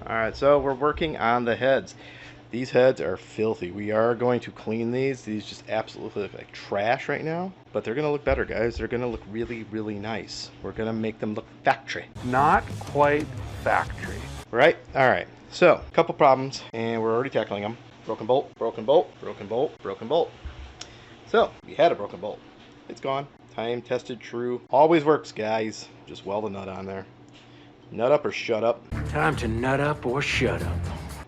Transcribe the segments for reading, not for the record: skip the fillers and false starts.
Alright, so we're working on the heads. These heads are filthy. We are going to clean these. These just absolutely look like trash right now. But they're going to look better, guys. They're going to look really, really nice. We're going to make them look factory. Not quite factory. Right? Alright. So, a couple problems, and we're already tackling them. Broken bolt, broken bolt, broken bolt, broken bolt. So, we had a broken bolt. It's gone. Time tested, true. Always works, guys. Just weld a nut on there. Nut up or shut up. Time to nut up or shut up.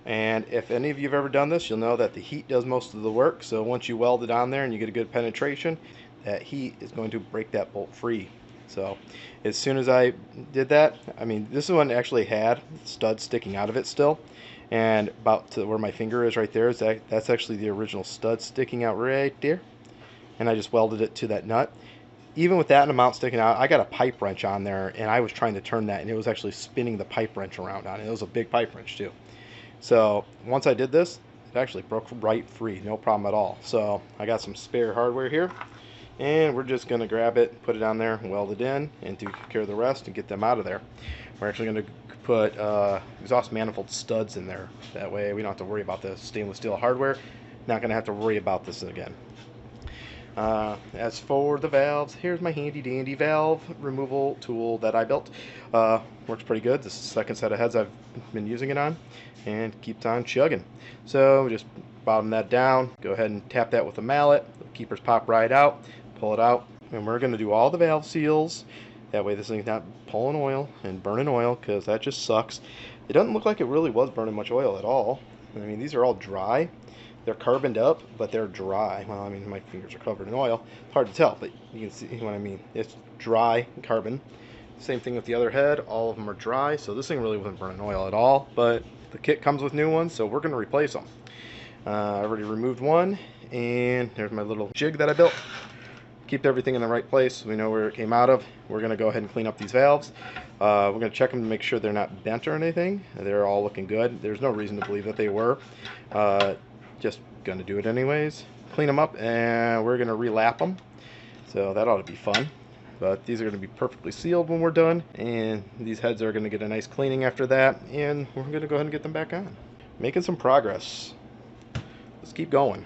And if any of you have ever done this, you'll know that the heat does most of the work. So once you weld it on there and you get a good penetration, that heat is going to break that bolt free. So as soon as I did that, I mean, this one actually had studs sticking out of it still. And about to where my finger is right there, is that's actually the original stud sticking out right there. And I just welded it to that nut. Even with that amount sticking out, I got a pipe wrench on there, and I was trying to turn that, and it was actually spinning the pipe wrench around on it. It was a big pipe wrench too. So once I did this, it actually broke right free, no problem at all. So I got some spare hardware here, and we're just going to grab it, put it on there, weld it in, and take care of the rest and get them out of there. We're actually going to put exhaust manifold studs in there. That way we don't have to worry about the stainless steel hardware. Not going to have to worry about this again. As for the valves, here's my handy dandy valve removal tool that I built. Works pretty good. This is the second set of heads I've been using it on, and keeps on chugging. So just bottom that down, go ahead and tap that with a mallet. The keepers pop right out, pull it out, and we're going to do all the valve seals. That way this thing's not pulling oil and burning oil, because that just sucks. It doesn't look like it really was burning much oil at all. I mean, these are all dry. They're carboned up, but they're dry. Well, I mean, my fingers are covered in oil. It's hard to tell, but you can see what I mean. It's dry carbon. Same thing with the other head. All of them are dry, so this thing really wasn't burning oil at all. But the kit comes with new ones, so we're going to replace them. I already removed one, and there's my little jig that I built. Keep everything in the right place so we know where it came out of. We're going to go ahead and clean up these valves. We're going to check them to make sure they're not bent or anything. They're all looking good. There's no reason to believe that they were. Just gonna do it anyways. Clean them up, and we're gonna relap them, so that ought to be fun. But these are gonna be perfectly sealed when we're done, and these heads are gonna get a nice cleaning after that, and we're gonna go ahead and get them back on. Making some progress. Let's keep going.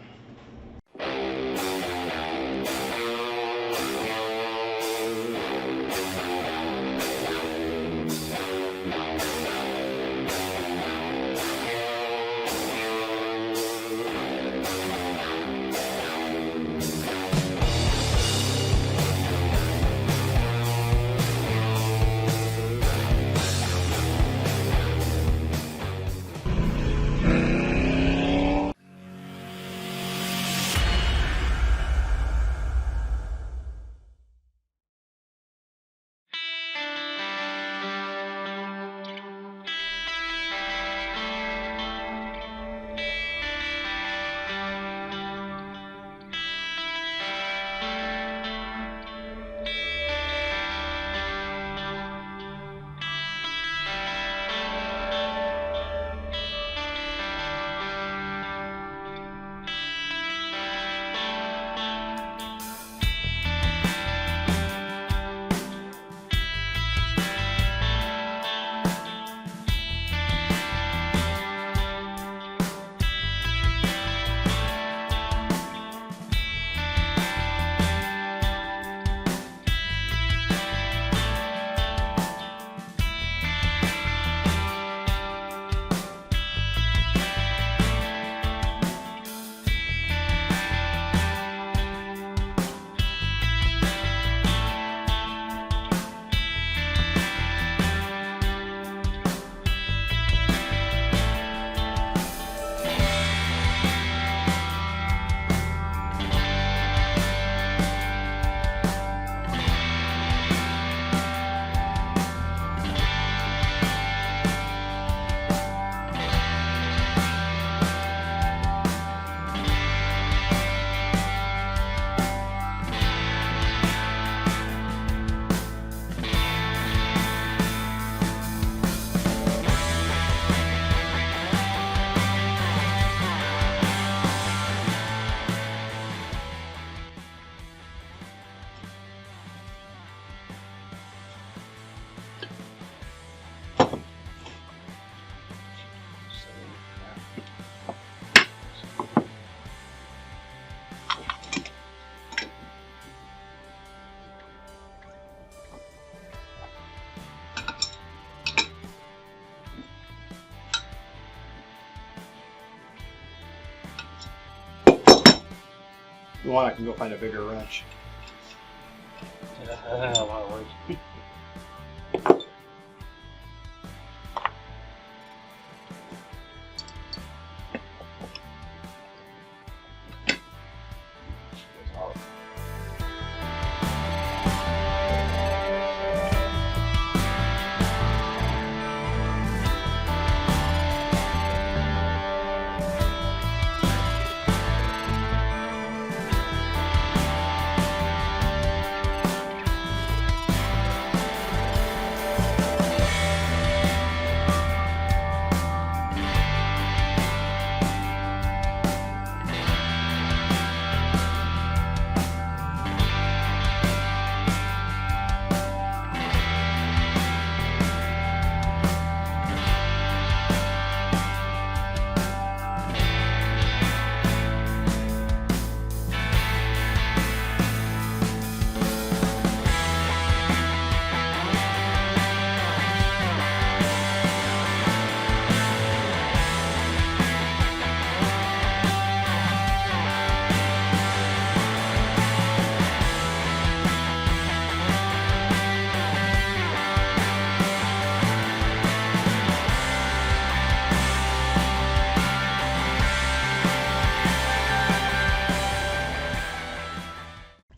you want, I can go find a bigger wrench.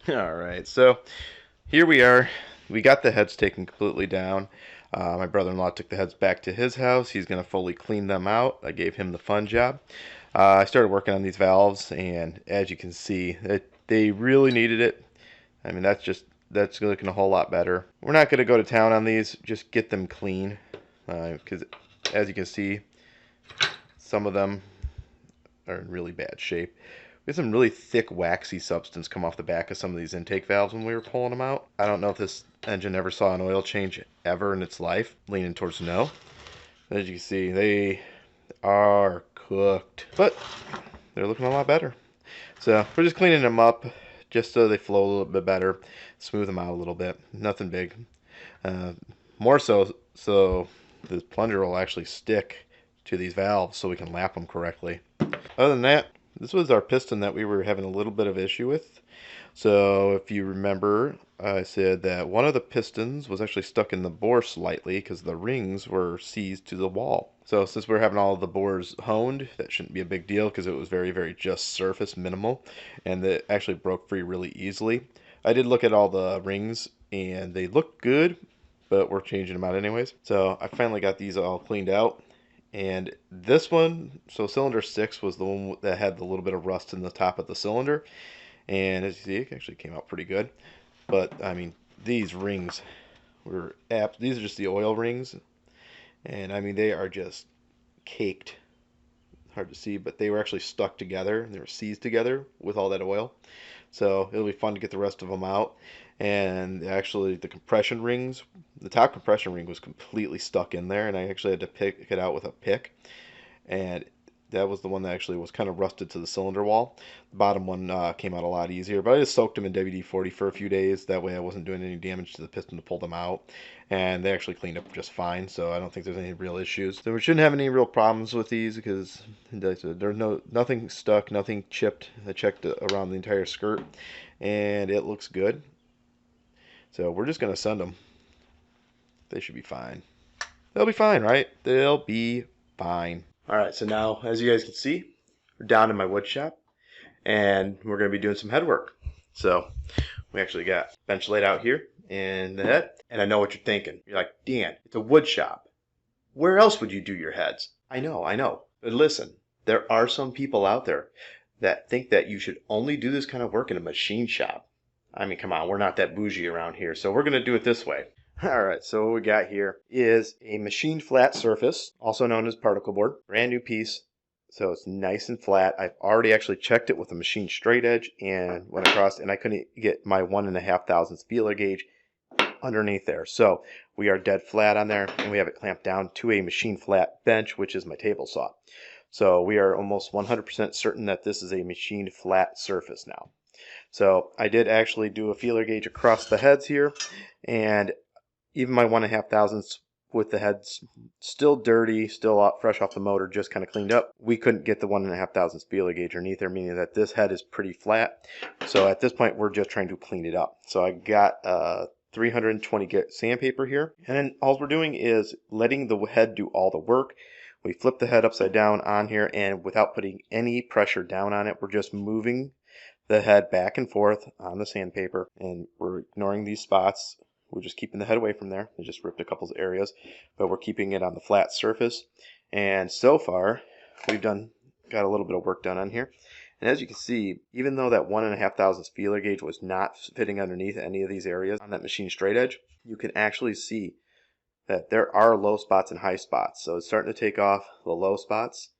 All right, so here we are. We got the heads taken completely down. My brother-in-law took the heads back to his house. He's going to fully clean them out. I gave him the fun job. I started working on these valves, and as you can see, they really needed it. I mean, that's looking a whole lot better. We're not going to go to town on these, just get them clean, because as you can see, some of them are in really bad shape. We had some really thick, waxy substance come off the back of some of these intake valves when we were pulling them out. I don't know if this engine ever saw an oil change ever in its life. Leaning towards no. As you can see, they are cooked. But they're looking a lot better. So we're just cleaning them up just so they flow a little bit better. Smooth them out a little bit. Nothing big. More so the plunger will actually stick to these valves so we can lap them correctly. Other than that, this was our piston that we were having a little bit of issue with. So if you remember, I said that one of the pistons was actually stuck in the bore slightly because the rings were seized to the wall. So since we're having all of the bores honed, that shouldn't be a big deal because it was very, very just surface minimal, and it actually broke free really easily. I did look at all the rings and they look good, but we're changing them out anyways. So I finally got these all cleaned out. And this one, so cylinder 6 was the one that had the little bit of rust in the top of the cylinder. And as you see, it actually came out pretty good. But, I mean, these rings were these are just the oil rings. And, I mean, they are just caked. Hard to see, but they were actually stuck together. They were seized together with all that oil. So it'll be fun to get the rest of them out. And actually the compression rings, the top compression ring was completely stuck in there, and I actually had to pick it out with a pick. And that was the one that actually was kind of rusted to the cylinder wall. The bottom one came out a lot easier, but I just soaked them in WD-40 for a few days. That way I wasn't doing any damage to the piston to pull them out. And they actually cleaned up just fine, so I don't think there's any real issues. So we shouldn't have any real problems with these because there's nothing stuck, nothing chipped. I checked around the entire skirt, and it looks good. So we're just going to send them. They should be fine. They'll be fine, right? They'll be fine. All right, so now, as you guys can see, we're down in my wood shop, and we're going to be doing some head work. So we actually got bench laid out here in the head, and I know what you're thinking. You're like, Dan, it's a wood shop. Where else would you do your heads? I know. But listen, there are some people out there that think that you should only do this kind of work in a machine shop. I mean, come on, we're not that bougie around here, so we're going to do it this way. All right, so what we got here is a machined flat surface, also known as particle board. Brand new piece, so it's nice and flat. I've already actually checked it with a machined straight edge and went across, and I couldn't get my 1.5 thousandths feeler gauge underneath there. So we are dead flat on there, and we have it clamped down to a machined flat bench, which is my table saw. So we are almost 100% certain that this is a machined flat surface now. So I did actually do a feeler gauge across the heads here, and even my 1.5 thousandths with the heads still dirty, still fresh off the motor, just kind of cleaned up, we couldn't get the 1.5 thousandths feeler gauge underneath there, meaning that this head is pretty flat. So at this point, we're just trying to clean it up. So I got 320 grit sandpaper here, and then all we're doing is letting the head do all the work. We flip the head upside down on here, and without putting any pressure down on it, we're just moving the head back and forth on the sandpaper, and we're ignoring these spots. We're just keeping the head away from there. I just ripped a couple of areas, but we're keeping it on the flat surface. And so far, we've got a little bit of work done on here. And as you can see, even though that 1.5 thousandths feeler gauge was not fitting underneath any of these areas on that machine straight edge, you can actually see that there are low spots and high spots. So it's starting to take off the low spots,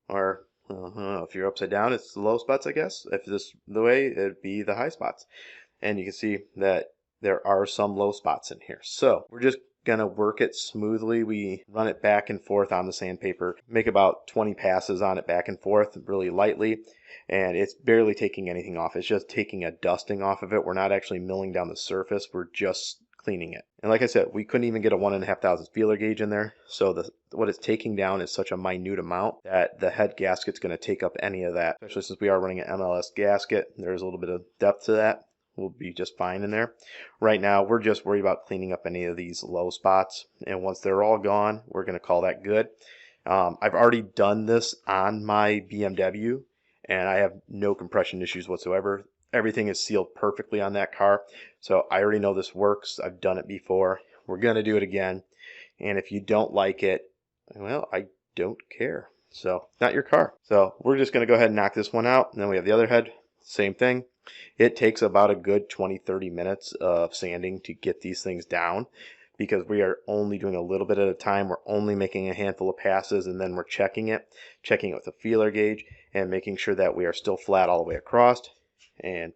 or if you're upside down, it's the low spots, I guess. If this the way, it'd be the high spots. And you can see that there are some low spots in here. So we're just gonna work it smoothly. We run it back and forth on the sandpaper, make about 20 passes on it back and forth really lightly, and it's barely taking anything off. It's just taking a dusting off of it. We're not actually milling down the surface, we're just cleaning it. And like I said, we couldn't even get a 1.5 thousandths feeler gauge in there, so what it's taking down is such a minute amount that the head gasket's going to take up any of that, especially since we are running an MLS gasket. There's a little bit of depth to that. We'll be just fine in there. Right now, we're just worried about cleaning up any of these low spots, and once they're all gone, we're going to call that good. I've already done this on my BMW, and I have no compression issues whatsoever. Everything is sealed perfectly on that car, so I already know this works. I've done it before. We're going to do it again, and if you don't like it, well, I don't care. So, not your car. So, we're just going to go ahead and knock this one out, and then we have the other head. Same thing. It takes about a good 20-30 minutes of sanding to get these things down, because we are only doing a little bit at a time. We're only making a handful of passes, and then we're checking it with a feeler gauge, and making sure that we are still flat all the way across. And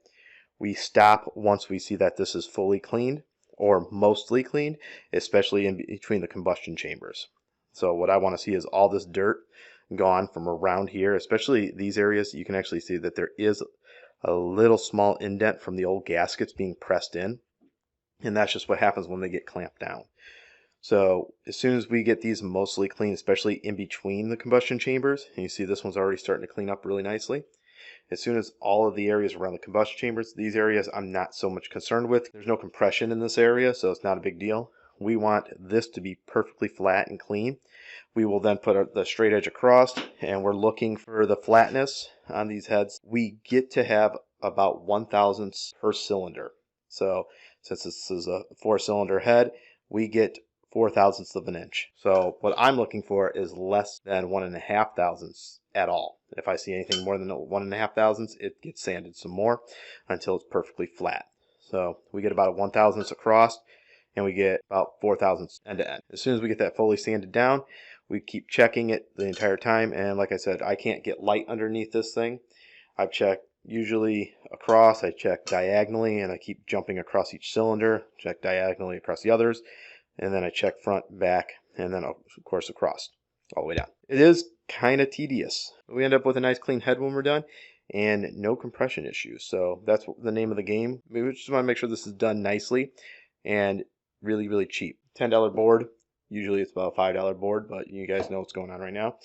we stop once we see that this is fully cleaned, or mostly cleaned, especially in between the combustion chambers. So what I want to see is all this dirt gone from around here, especially these areas. You can actually see that there is a little small indent from the old gaskets being pressed in, and that's just what happens when they get clamped down. So as soon as we get these mostly clean, especially in between the combustion chambers, and you see this one's already starting to clean up really nicely. As soon as all of the areas around the combustion chambers, these areas I'm not so much concerned with. There's no compression in this area, so it's not a big deal. We want this to be perfectly flat and clean. We will then put the straight edge across, and we're looking for the flatness on these heads. We get to have about 1/1000 per cylinder. So since this is a 4-cylinder head, we get 4/1000 of an inch. So what I'm looking for is less than 1.5 thousandths at all. If I see anything more than 1.5 thousandths, it gets sanded some more until it's perfectly flat. So we get about a 1/1000 across, and we get about 4/1000 end to end. As soon as we get that fully sanded down, we keep checking it the entire time. And like I said, I can't get light underneath this thing. I've checked usually across, I check diagonally, and I keep jumping across each cylinder, check diagonally across the others, and then I check front, back, and then of course across all the way down. It is kind of tedious. We end up with a nice clean head when we're done, and no compression issues. So that's the name of the game. We just want to make sure this is done nicely and really, really cheap. $10 board. Usually it's about a $5 board, but you guys know what's going on right now.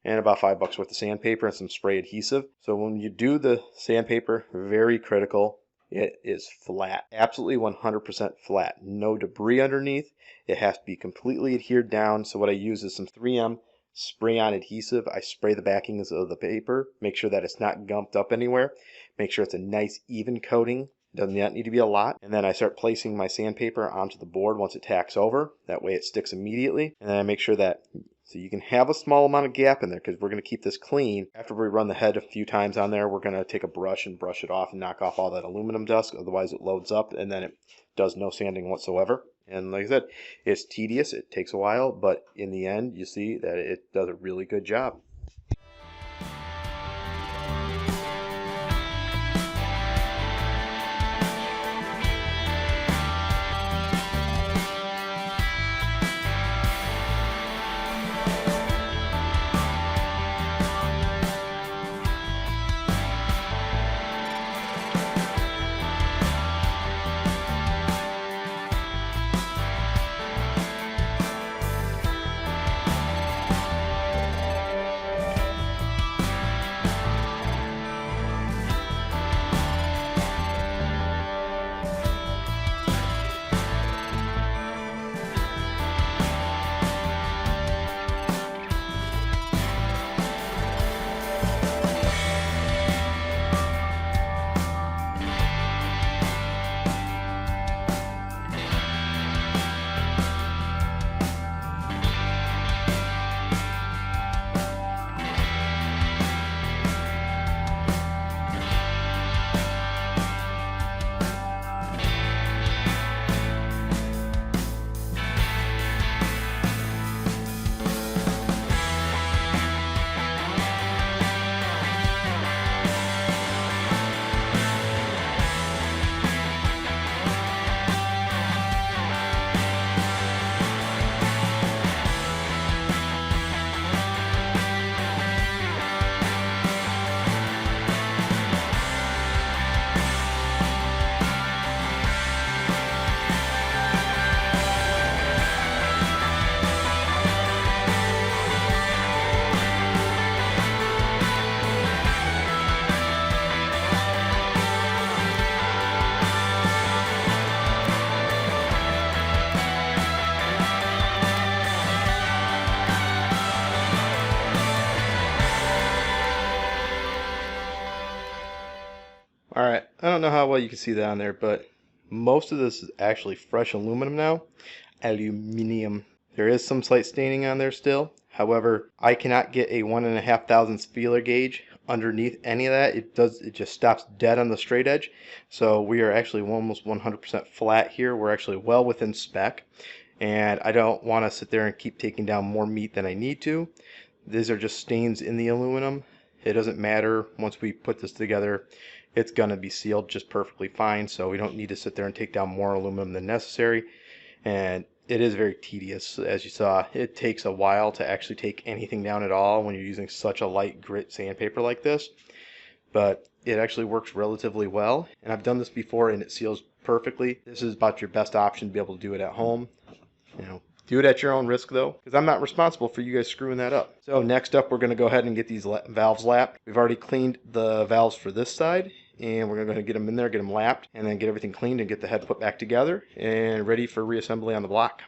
And about $5 worth of sandpaper and some spray adhesive. So when you do the sandpaper, very critical, it is flat. Absolutely 100% flat. No debris underneath. It has to be completely adhered down. So what I use is some 3M spray-on adhesive. I spray the backings of the paper, make sure that it's not gumped up anywhere, make sure it's a nice even coating. Does not need to be a lot. And then I start placing my sandpaper onto the board once it tacks over. That way it sticks immediately. And then I make sure that, so you can have a small amount of gap in there, because we're going to keep this clean. After we run the head a few times on there, we're going to take a brush and brush it off and knock off all that aluminum dust. Otherwise it loads up and then it does no sanding whatsoever. And like I said, it's tedious. It takes a while, but in the end, you see that it does a really good job. don't know how well you can see that on there, but most of this is actually fresh aluminum now. Aluminium. There is some slight staining on there still. However, I cannot get a 1.5 thousandths feeler gauge underneath any of that. It just stops dead on the straight edge. So we are actually almost 100% flat here. We're actually well within spec. And I don't want to sit there and keep taking down more meat than I need to. These are just stains in the aluminum. It doesn't matter. Once we put this together, it's going to be sealed just perfectly fine. So we don't need to sit there and take down more aluminum than necessary. And it is very tedious, as you saw. It takes a while to actually take anything down at all when you're using such a light grit sandpaper like this. But it actually works relatively well. And I've done this before and it seals perfectly. This is about your best option to be able to do it at home. Do it at your own risk though, because I'm not responsible for you guys screwing that up. So next up, we're going to go ahead and get these valves lapped. We've already cleaned the valves for this side, and we're going to get them in there, get them lapped, and then get everything cleaned and get the head put back together and ready for reassembly on the block.